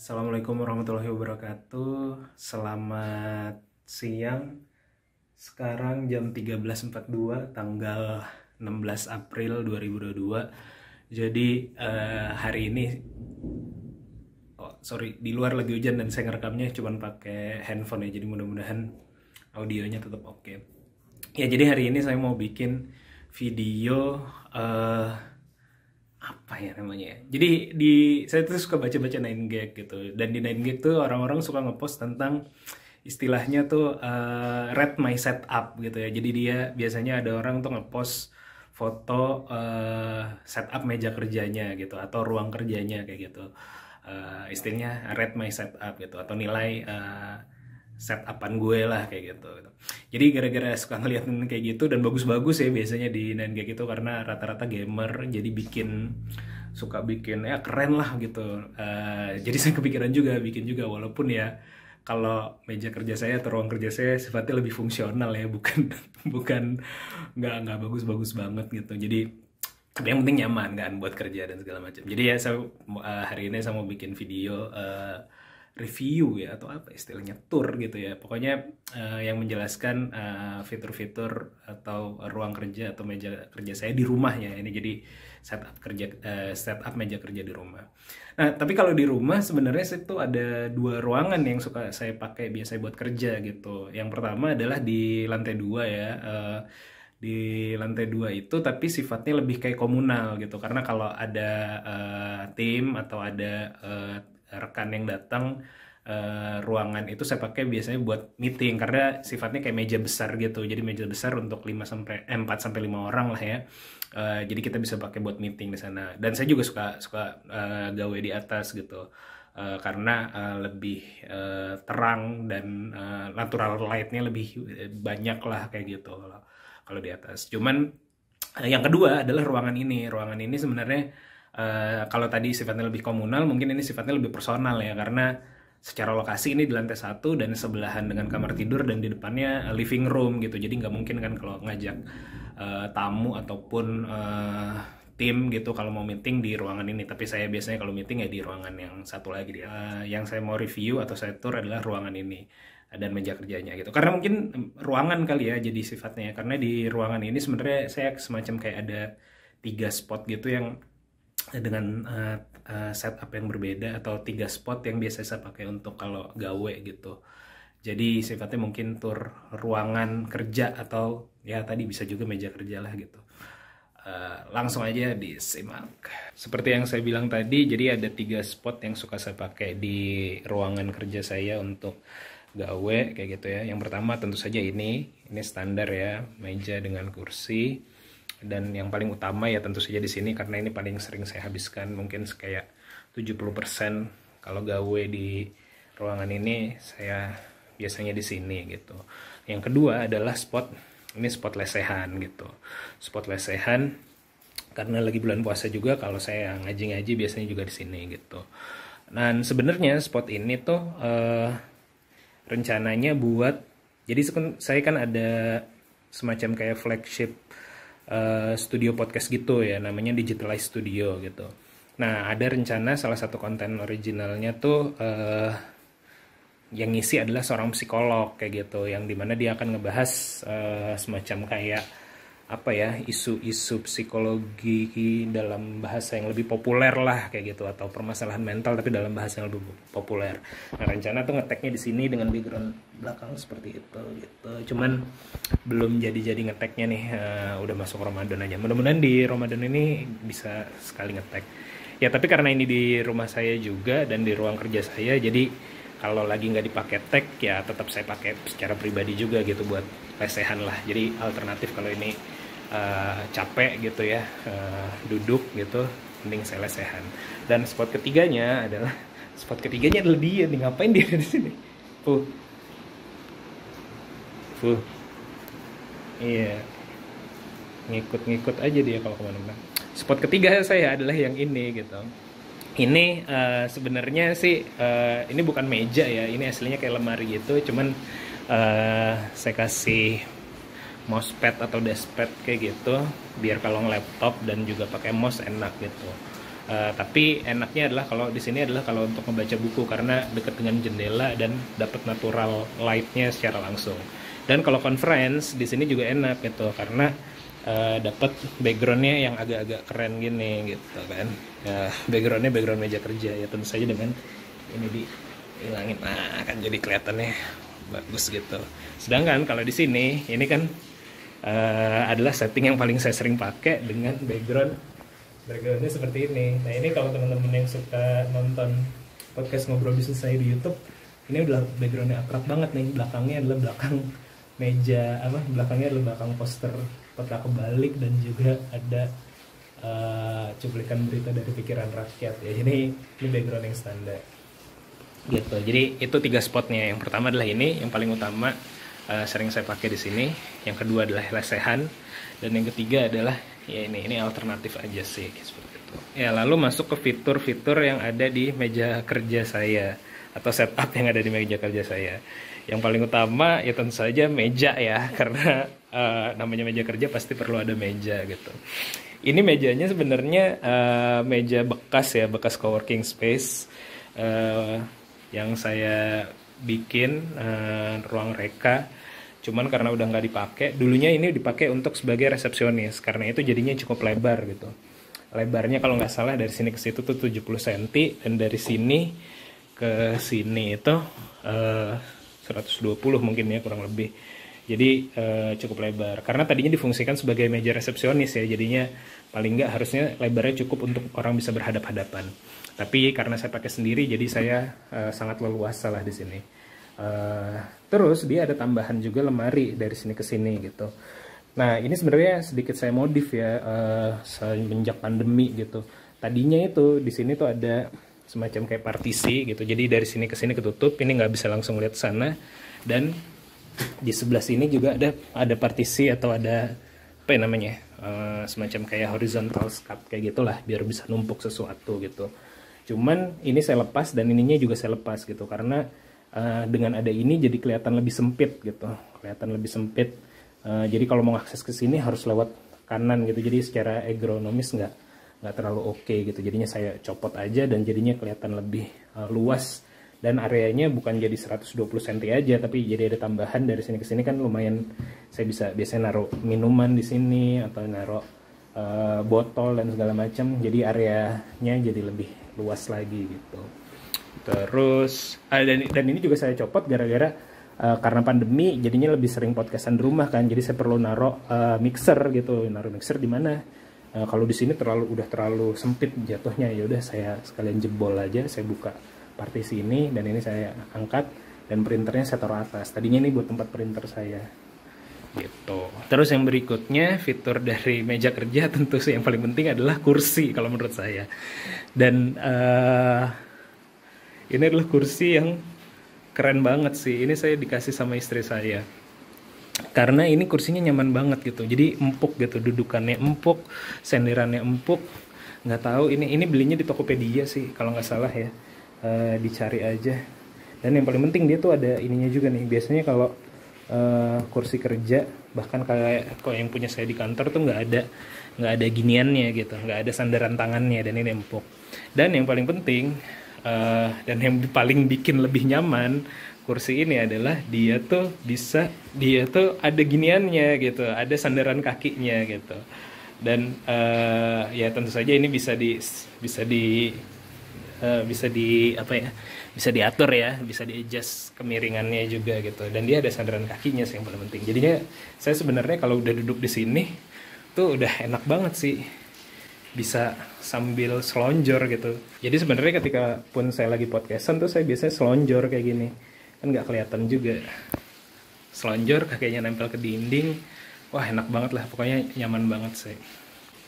Assalamualaikum warahmatullahi wabarakatuh. Selamat siang. Sekarang jam 13.42 tanggal 16 April 2022. Jadi hari ini di luar lagi hujan dan saya ngerekamnya cuma pakai handphone ya. Jadi mudah-mudahan audionya tetap oke. Ya, jadi hari ini saya mau bikin video apa ya namanya ya. Jadi saya tuh suka baca-baca 9gag gitu. Dan di 9gag tuh orang-orang suka ngepost tentang istilahnya tuh rate my setup gitu ya. Jadi dia biasanya ada orang tuh ngepost foto setup meja kerjanya gitu atau ruang kerjanya kayak gitu. Istilahnya rate my setup gitu atau nilai setupan gue lah kayak gitu. Jadi gara-gara suka ngeliatin kayak gitu dan bagus-bagus ya biasanya di 9gag itu karena rata-rata gamer, jadi suka bikin ya keren lah gitu. Jadi saya kepikiran juga bikin juga, walaupun ya kalau meja kerja saya atau ruang kerja saya sifatnya lebih fungsional ya, bukan nggak bagus-bagus banget gitu. Jadi tapi yang penting nyaman kan buat kerja dan segala macam. Jadi ya saya hari ini saya mau bikin video review ya, atau apa istilahnya, tour gitu ya, pokoknya yang menjelaskan fitur-fitur atau ruang kerja atau meja kerja saya di rumah ya. Ini jadi setup meja kerja di rumah. Nah, tapi kalau di rumah sebenarnya itu ada dua ruangan yang suka saya pakai biasanya buat kerja gitu. Yang pertama adalah di lantai 2 ya. Di lantai 2 itu tapi sifatnya lebih kayak komunal gitu, karena kalau ada tim atau ada rekan yang datang, ruangan itu saya pakai biasanya buat meeting karena sifatnya kayak meja besar gitu. Jadi meja besar untuk 4 sampai 5 orang lah ya. Jadi kita bisa pakai buat meeting di sana. Dan saya juga suka gawe di atas gitu. Karena lebih terang dan natural light-nya lebih banyak lah kayak gitu kalau di atas. Cuman yang kedua adalah ruangan ini. Ruangan ini sebenarnya kalau tadi sifatnya lebih komunal, mungkin ini sifatnya lebih personal ya, karena secara lokasi ini di lantai 1 dan sebelahan dengan kamar tidur dan di depannya living room gitu. Jadi nggak mungkin kan kalau ngajak tamu ataupun tim gitu kalau mau meeting di ruangan ini. Tapi saya biasanya kalau meeting ya di ruangan yang satu lagi dia. Yang saya mau review atau saya tour adalah ruangan ini dan meja kerjanya gitu. Karena mungkin ruangan kali ya jadi sifatnya. Karena di ruangan ini sebenarnya saya semacam kayak ada 3 spot gitu yang dengan setup yang berbeda, atau 3 spot yang biasa saya pakai untuk kalau gawe gitu. Jadi sifatnya mungkin tour ruangan kerja atau ya tadi bisa juga meja kerja lah gitu. Langsung aja disimak. Seperti yang saya bilang tadi, jadi ada 3 spot yang suka saya pakai di ruangan kerja saya untuk gawe kayak gitu ya. Yang pertama tentu saja ini standar ya, meja dengan kursi. Dan yang paling utama ya tentu saja di sini, karena ini paling sering saya habiskan, mungkin kayak 70% kalau gawe di ruangan ini saya biasanya di sini gitu. Yang kedua adalah spot lesehan gitu. Spot lesehan karena lagi bulan puasa juga, kalau saya ngaji-ngaji biasanya juga di sini gitu. Dan sebenarnya spot ini tuh rencananya buat, jadi saya kan ada semacam kayak flagship studio podcast gitu ya, namanya Digitalize Studio gitu. Nah, ada rencana salah satu konten originalnya tuh yang ngisi adalah seorang psikolog kayak gitu, yang dimana dia akan ngebahas semacam kayak apa ya, isu-isu psikologi dalam bahasa yang lebih populer lah kayak gitu, atau permasalahan mental tapi dalam bahasa yang lebih populer. Nah, rencana tuh ngeteknya di sini dengan background belakang seperti itu gitu. Cuman belum jadi ngeteknya nih, udah masuk Ramadan aja. Mudah-mudahan di Ramadan ini bisa sekali ngetek. Ya, tapi karena ini di rumah saya juga dan di ruang kerja saya, jadi kalau lagi nggak dipakai tag ya tetap saya pakai secara pribadi juga gitu buat lesehan lah. Jadi alternatif kalau ini capek gitu ya, duduk gitu, mending saya lesehan. Dan spot ketiganya adalah dia nih. Ngapain dia di sini? Iya, ngikut aja dia kalau kemana-mana. Spot ketiga saya adalah yang ini gitu. Ini sebenarnya sih ini bukan meja ya, ini aslinya kayak lemari gitu. Cuman saya kasih mousepad atau deskpad kayak gitu biar kalau nge-laptop dan juga pakai mouse enak gitu. Tapi enaknya adalah kalau di sini adalah kalau untuk membaca buku karena dekat dengan jendela dan dapat natural light-nya secara langsung. Dan kalau conference di sini juga enak gitu karena dapat background-nya yang agak-agak keren gini gitu kan. Background-nya background meja kerja ya, tentu saja dengan ini dihilangin, nah kan jadi kelihatannya bagus gitu. Sedangkan kalau di sini ini kan adalah setting yang paling saya sering pakai dengan backgroundnya seperti ini. Nah ini kalau teman-teman yang suka nonton podcast ngobrol bisnis saya di YouTube, ini udah backgroundnya akrab banget nih. Belakangnya adalah belakang meja belakangnya adalah belakang poster peta kebalik dan juga ada cuplikan berita dari pikiran rakyat ya. Ini background yang standar gitu. Jadi itu 3 spotnya. Yang pertama adalah ini, yang paling utama sering saya pakai di sini. Yang kedua adalah lesehan, dan yang ketiga adalah ya ini alternatif aja sih seperti itu. Ya lalu masuk ke fitur-fitur yang ada di meja kerja saya atau setup yang ada di meja kerja saya. Yang paling utama ya tentu saja meja ya, karena namanya meja kerja pasti perlu ada meja gitu. Ini mejanya sebenarnya meja bekas ya, bekas coworking space yang saya bikin ruang reka. Cuman karena udah nggak dipakai, dulunya ini dipakai untuk sebagai resepsionis, karena itu jadinya cukup lebar gitu. Lebarnya kalau nggak salah dari sini ke situ tuh 70 cm, dan dari sini ke sini itu 120 mungkin ya kurang lebih. Jadi cukup lebar, karena tadinya difungsikan sebagai meja resepsionis ya, jadinya paling nggak harusnya lebarnya cukup untuk orang bisa berhadap-hadapan. Tapi karena saya pakai sendiri, jadi saya sangat leluasa lah di sini. Terus dia ada tambahan juga lemari dari sini ke sini gitu. Nah ini sebenarnya sedikit saya modif ya semenjak pandemi gitu. Tadinya itu di sini tuh ada semacam kayak partisi gitu. Jadi dari sini ke sini ketutup, ini nggak bisa langsung lihat sana. Dan di sebelah sini juga ada partisi atau ada apa ya namanya, semacam kayak horizontal scut kayak gitulah, biar bisa numpuk sesuatu gitu. Cuman ini saya lepas dan ininya juga saya lepas gitu, karena dengan ada ini jadi kelihatan lebih sempit gitu, jadi kalau mau akses ke sini harus lewat kanan gitu, jadi secara ergonomis nggak terlalu oke gitu. Jadinya saya copot aja dan jadinya kelihatan lebih luas, dan areanya bukan jadi 120 cm aja, tapi jadi ada tambahan dari sini ke sini kan lumayan. Saya bisa biasanya naruh minuman di sini atau naruh botol dan segala macam, jadi areanya jadi lebih luas lagi gitu. Terus dan ini juga saya copot gara-gara karena pandemi jadinya lebih sering podcastan di rumah kan, jadi saya perlu naruh mixer gitu. Naruh mixer di mana kalau di sini udah terlalu sempit jatuhnya, ya udah saya sekalian jebol aja, saya buka partisi ini dan ini saya angkat, dan printernya saya taruh atas. Tadinya ini buat tempat printer saya gitu. Terus yang berikutnya fitur dari meja kerja tentu sih yang paling penting adalah kursi kalau menurut saya. Dan ini adalah kursi yang keren banget sih. Ini saya dikasih sama istri saya, karena ini kursinya nyaman banget gitu. Jadi empuk gitu, dudukannya empuk, senderannya empuk. Nggak tahu ini belinya di Tokopedia sih kalau nggak salah ya. Dicari aja. Dan yang paling penting dia tuh ada ininya juga nih. Biasanya kalau kursi kerja, bahkan kayak kalau yang punya saya di kantor tuh nggak ada giniannya gitu, nggak ada sandaran tangannya, dan ini empuk. Dan yang paling penting dan yang paling bikin lebih nyaman kursi ini adalah dia tuh ada giniannya gitu, ada sandaran kakinya gitu. Dan ya tentu saja ini bisa diatur ya, bisa di adjust kemiringannya juga gitu. Dan dia ada sandaran kakinya sih yang paling penting. Jadinya saya sebenarnya kalau udah duduk di sini tuh udah enak banget sih, bisa sambil selonjor gitu. Jadi sebenarnya ketika pun saya lagi podcastan tuh saya biasanya selonjor kayak gini, kan nggak kelihatan juga. Selonjor, kakinya nempel ke dinding, wah enak banget lah, pokoknya nyaman banget sih.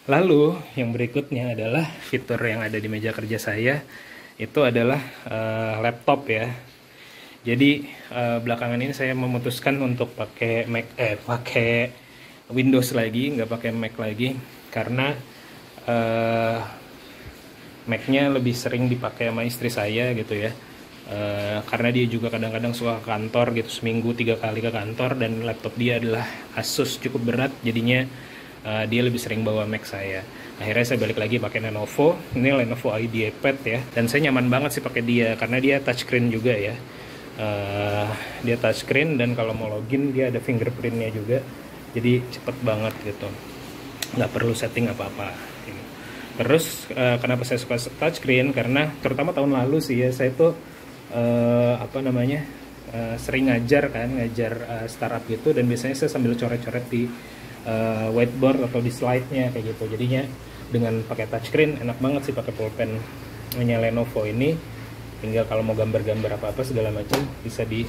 Lalu yang berikutnya adalah fitur yang ada di meja kerja saya, itu adalah laptop ya. Jadi belakangan ini saya memutuskan untuk pakai Windows lagi, nggak pakai Mac lagi, karena Mac-nya lebih sering dipakai sama istri saya gitu ya. Karena dia juga kadang-kadang suka ke kantor gitu, seminggu 3 kali ke kantor, dan laptop dia adalah Asus cukup berat, jadinya dia lebih sering bawa Mac saya. Akhirnya saya balik lagi pakai Lenovo. Ini Lenovo IdeaPad ya, dan saya nyaman banget sih pakai dia karena dia touchscreen juga ya. Dia touchscreen, dan kalau mau login dia ada fingerprintnya juga, jadi cepet banget gitu, nggak perlu setting apa-apa. Terus kenapa saya suka touchscreen, karena terutama tahun lalu sih ya, saya tuh sering ngajar startup gitu, dan biasanya saya sambil coret-coret di whiteboard atau di slide-nya kayak gitu. Jadinya dengan pakai touchscreen enak banget sih pakai pulpen Lenovo ini. Tinggal kalau mau gambar-gambar apa-apa segala macam bisa di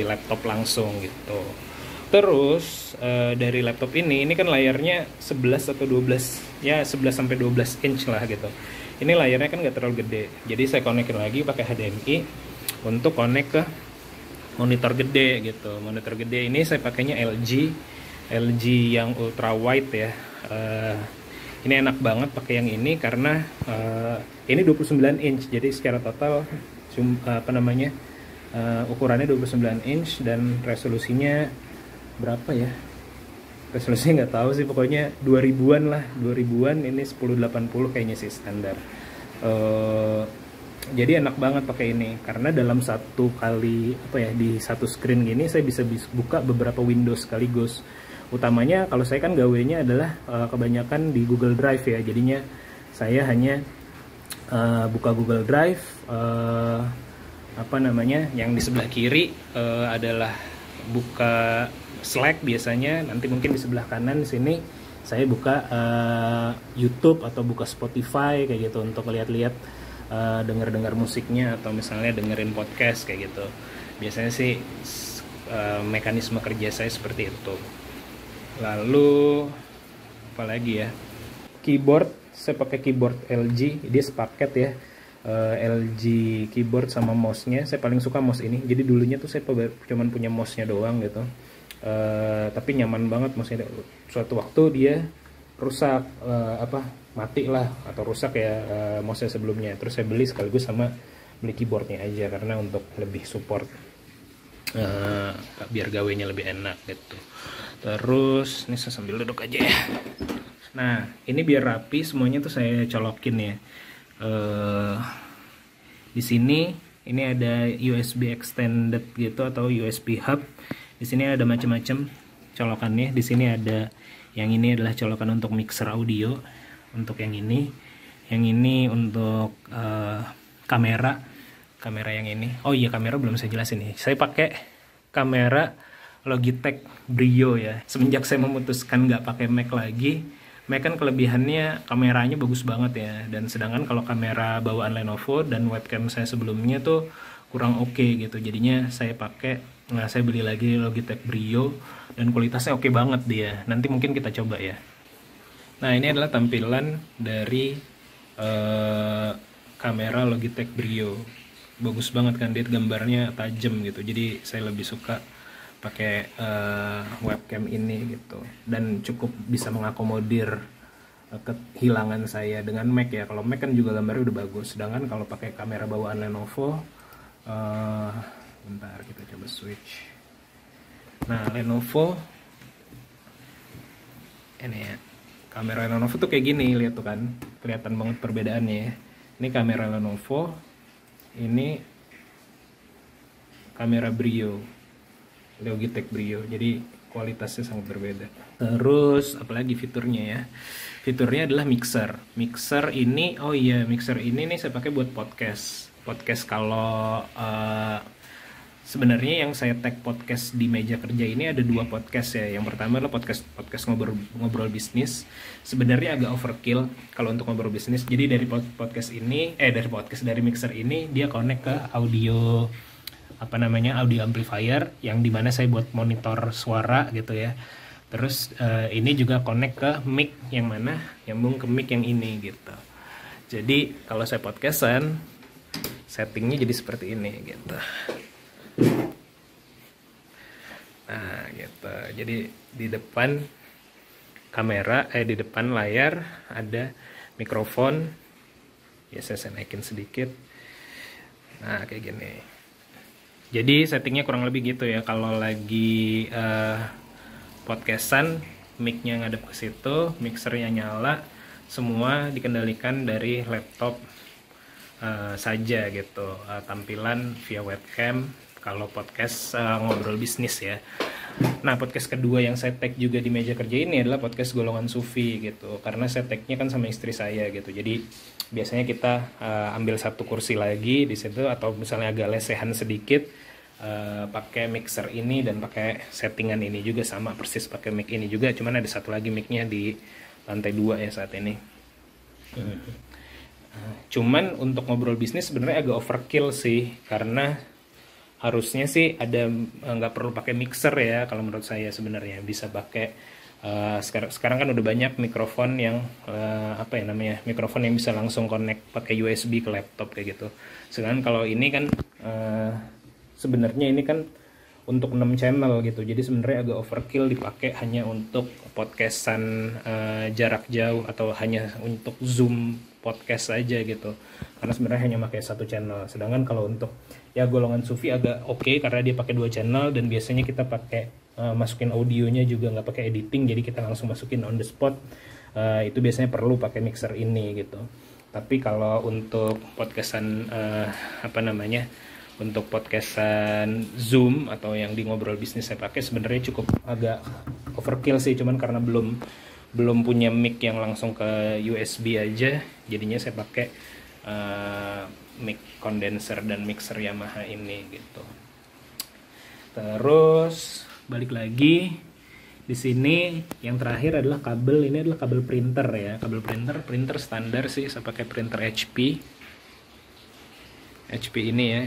laptop langsung gitu. Terus dari laptop ini kan layarnya 11 atau 12 ya, 11 sampai 12 inch lah gitu. Ini layarnya kan nggak terlalu gede, jadi saya konekin lagi pakai HDMI untuk connect ke monitor gede gitu. Monitor gede ini saya pakainya LG yang ultra wide ya. Ini enak banget pakai yang ini karena ini 29 inch, jadi secara total ukurannya 29 inch, dan resolusinya berapa ya? Resolusinya nggak tahu sih, pokoknya 2000-an lah, 2000-an. Ini 1080 kayaknya sih standar. Jadi enak banget pakai ini karena dalam satu kali di satu screen gini saya bisa buka beberapa windows sekaligus. Utamanya kalau saya kan gawenya adalah kebanyakan di Google Drive ya, jadinya saya hanya buka Google Drive. Yang di sebelah kiri adalah buka Slack biasanya, nanti mungkin di sebelah kanan sini saya buka YouTube atau buka Spotify kayak gitu untuk lihat-lihat, dengar musiknya, atau misalnya dengerin podcast kayak gitu. Biasanya sih mekanisme kerja saya seperti itu. Lalu apalagi ya, keyboard saya pakai keyboard LG, dia sepaket ya. LG keyboard sama mouse-nya, saya paling suka mouse ini. Jadi dulunya tuh saya cuman punya mouse-nya doang gitu, tapi nyaman banget mouse-nya. Suatu waktu dia rusak, mati lah atau rusak ya mouse-nya sebelumnya, terus saya beli sekaligus sama beli keyboardnya aja karena untuk lebih support, biar gawenya lebih enak gitu. Terus ini saya sambil duduk aja ya. Nah ini biar rapi semuanya tuh saya colokin ya. Di sini ini ada USB extended gitu atau USB hub. Di sini ada macam-macam colokannya. Di sini ada yang ini adalah colokan untuk mixer audio, untuk yang ini untuk kamera yang ini. Oh iya, kamera belum saya jelasin nih. Saya pakai kamera Logitech Brio ya. Semenjak saya memutuskan nggak pakai Mac lagi, Mac kan kelebihannya kameranya bagus banget ya, dan sedangkan kalau kamera bawaan Lenovo dan webcam saya sebelumnya tuh kurang oke gitu. Jadinya saya beli lagi Logitech Brio, dan kualitasnya oke banget dia. Nanti mungkin kita coba ya. Nah ini adalah tampilan dari kamera Logitech Brio. Bagus banget kan, dia gambarnya tajam gitu. Jadi saya lebih suka pakai webcam ini gitu, dan cukup bisa mengakomodir kehilangan saya dengan Mac ya. Kalau Mac kan juga gambarnya udah bagus, sedangkan kalau pakai kamera bawaan Lenovo, bentar kita coba switch. Nah Lenovo ini ya, kamera Lenovo tuh kayak gini, lihat tuh kan, kelihatan banget perbedaannya ya. Ini kamera Lenovo, ini kamera Brio, Logitech Brio, jadi kualitasnya sangat berbeda. Terus apalagi fiturnya ya, fiturnya adalah mixer ini. Oh iya, mixer ini nih saya pakai buat podcast kalau sebenarnya yang saya tag podcast di meja kerja ini ada 2 podcast ya. Yang pertama adalah podcast ngobrol bisnis. Sebenarnya agak overkill kalau untuk ngobrol bisnis, jadi dari dari mixer ini dia connect ke audio audio amplifier, yang dimana saya buat monitor suara gitu ya. Terus ini juga connect ke mic, yang mana nyambung ke mic yang ini gitu. Jadi kalau saya podcastan, settingnya jadi seperti ini gitu. Nah gitu, jadi di depan kamera, di depan layar ada mikrofon. Ya saya naikin sedikit. Nah kayak gini. Jadi settingnya kurang lebih gitu ya. Kalau lagi podcastan mic-nya ngadep ke situ, mixernya nyala, semua dikendalikan dari laptop saja gitu. Tampilan via webcam kalau podcast ngobrol bisnis ya. Nah, podcast kedua yang saya tag juga di meja kerja ini adalah podcast Golongan Sufi gitu. Karena saya tagnya kan sama istri saya gitu. Jadi biasanya kita ambil satu kursi lagi di situ, atau misalnya agak lesehan sedikit, pakai mixer ini dan pakai settingan ini juga, sama persis pakai mic ini juga. Cuman ada satu lagi mic-nya di lantai 2 ya saat ini. Cuman untuk ngobrol bisnis sebenarnya agak overkill sih, karena harusnya sih ada, nggak perlu pakai mixer ya kalau menurut saya. Sebenarnya bisa pakai sekarang kan udah banyak mikrofon yang mikrofon yang bisa langsung connect pakai USB ke laptop kayak gitu. Sedangkan kalau ini kan sebenarnya ini kan untuk 6 channel gitu, jadi sebenarnya agak overkill dipakai hanya untuk podcastan jarak jauh atau hanya untuk Zoom podcast aja gitu, karena sebenarnya hanya pakai satu channel. Sedangkan kalau untuk ya Golongan Sufi agak oke, karena dia pakai 2 channel dan biasanya kita pakai masukin audionya juga nggak pakai editing, jadi kita langsung masukin on the spot. Itu biasanya perlu pakai mixer ini gitu. Tapi kalau untuk podcastan untuk podcastan Zoom atau yang di ngobrol bisnis saya pakai, sebenarnya cukup agak overkill sih. Cuman karena belum punya mic yang langsung ke USB aja, jadinya saya pakai mic condenser dan mixer Yamaha ini gitu. Terus balik lagi di sini, yang terakhir adalah kabel. Ini adalah kabel printer ya, kabel printer standar sih. Saya pakai printer HP ini ya,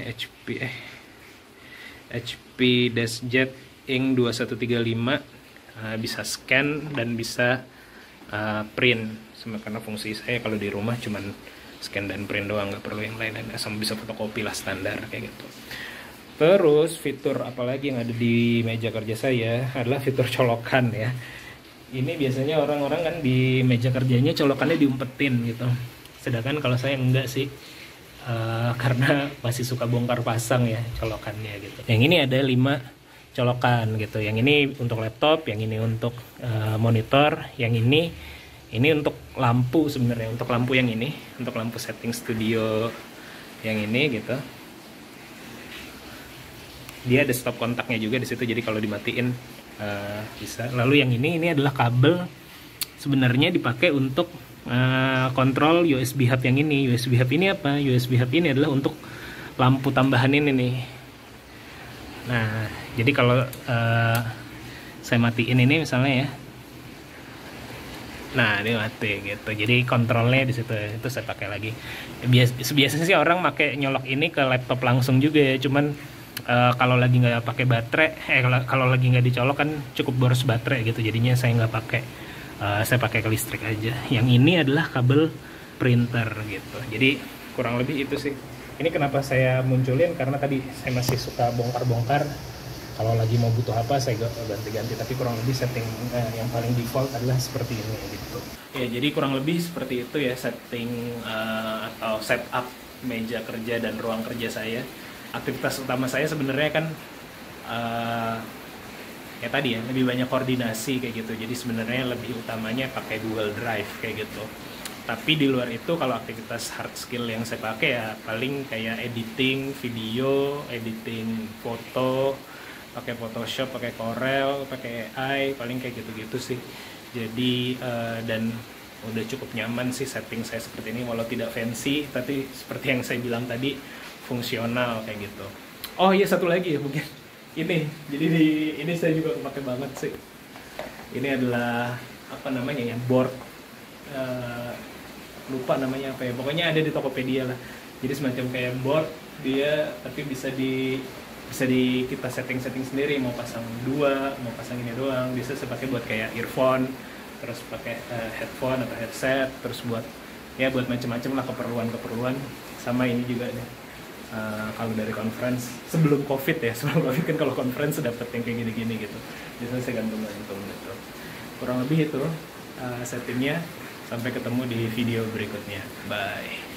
HP DeskJet Ink 2135. Bisa scan dan bisa print. Karena fungsi saya kalau di rumah cuman scan dan print doang, nggak perlu yang lain, sama bisa fotokopi lah, standar kayak gitu. Terus fitur apalagi yang ada di meja kerja saya adalah fitur colokan ya. Ini biasanya orang-orang kan di meja kerjanya colokannya diumpetin gitu, sedangkan kalau saya enggak sih. Karena masih suka bongkar pasang ya colokannya gitu. Yang ini ada 5 colokan gitu. Yang ini untuk laptop, yang ini untuk monitor, yang ini untuk lampu sebenarnya. Untuk lampu yang ini, untuk lampu setting studio yang ini gitu. Dia ada stop kontaknya juga di situ. Jadi kalau dimatiin bisa. Lalu yang ini adalah kabel, sebenarnya dipakai untuk kontrol USB hub yang ini. USB hub ini apa? USB hub ini adalah untuk lampu tambahan ini nih. Nah, jadi kalau saya matiin ini misalnya ya, nah ini mati gitu. Jadi kontrolnya di situ, itu saya pakai lagi. Biasanya sih orang pakai nyolok ini ke laptop langsung juga ya. Cuman kalau lagi nggak pakai baterai, kalau lagi nggak dicolok kan cukup boros baterai gitu. Jadinya saya nggak pakai. Saya pakai ke listrik aja. Yang ini adalah kabel printer gitu. Jadi kurang lebih itu sih. Ini kenapa saya munculin, karena tadi saya masih suka bongkar-bongkar. Kalau lagi mau butuh apa saya ganti-ganti. Tapi kurang lebih setting yang paling default adalah seperti ini gitu. Ya, jadi kurang lebih seperti itu ya setting atau setup meja kerja dan ruang kerja saya. Aktivitas utama saya sebenarnya kan ya tadi ya, lebih banyak koordinasi kayak gitu. Jadi sebenarnya lebih utamanya pakai Google Drive kayak gitu. Tapi di luar itu kalau aktivitas hard skill yang saya pakai ya paling kayak editing video, editing foto, pakai Photoshop, pakai Corel, pakai AI, paling kayak gitu-gitu sih. Jadi dan udah cukup nyaman sih setting saya seperti ini, walau tidak fancy, tapi seperti yang saya bilang tadi, fungsional kayak gitu. Oh iya, satu lagi ya mungkin. Ini, jadi ini saya juga pakai banget sih. Ini adalah apa namanya ya, board, lupa namanya apa ya. Pokoknya ada di Tokopedia lah. Jadi semacam kayak board dia, tapi bisa kita setting sendiri. Mau pasang 2, mau pasang ini doang. Bisa saya pakai buat kayak earphone, terus pakai headphone atau headset, terus buat macam-macam lah keperluan. Sama ini juga deh. Kalau dari conference sebelum COVID kan kalau conference dapet yang kayak gini-gini gitu, biasanya saya gantung gitu. Kurang lebih itu settingnya. Sampai ketemu di video berikutnya, bye.